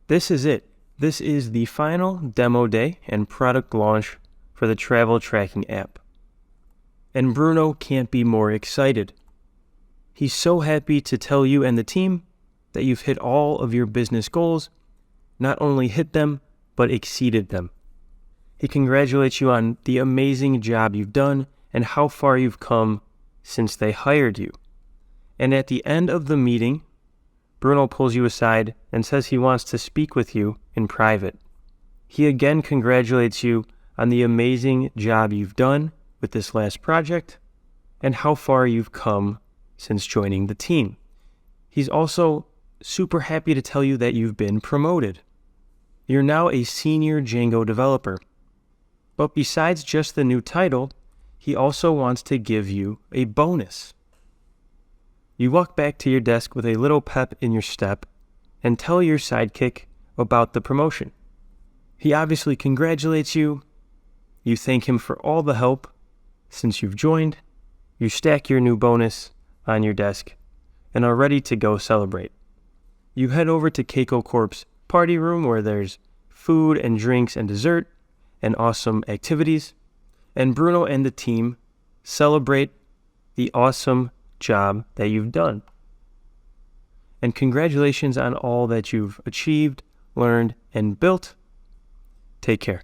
This is it. This is the final demo day and product launch for the travel tracking app. And Bruno can't be more excited. He's so happy to tell you and the team that you've hit all of your business goals, not only hit them, but exceeded them. He congratulates you on the amazing job you've done and how far you've come since they hired you. And at the end of the meeting, Bruno pulls you aside and says he wants to speak with you in private. He again congratulates you on the amazing job you've done with this last project and how far you've come since joining the team. He's also super happy to tell you that you've been promoted. You're now a senior Django developer. But besides just the new title, he also wants to give you a bonus. You walk back to your desk with a little pep in your step and tell your sidekick about the promotion. He obviously congratulates you. You thank him for all the help since you've joined. You stack your new bonus on your desk and are ready to go celebrate. You head over to Keiko Corp's party room where there's food and drinks and dessert and awesome activities. And Bruno and the team celebrate the awesome job that you've done. And congratulations on all that you've achieved, learned, and built. Take care.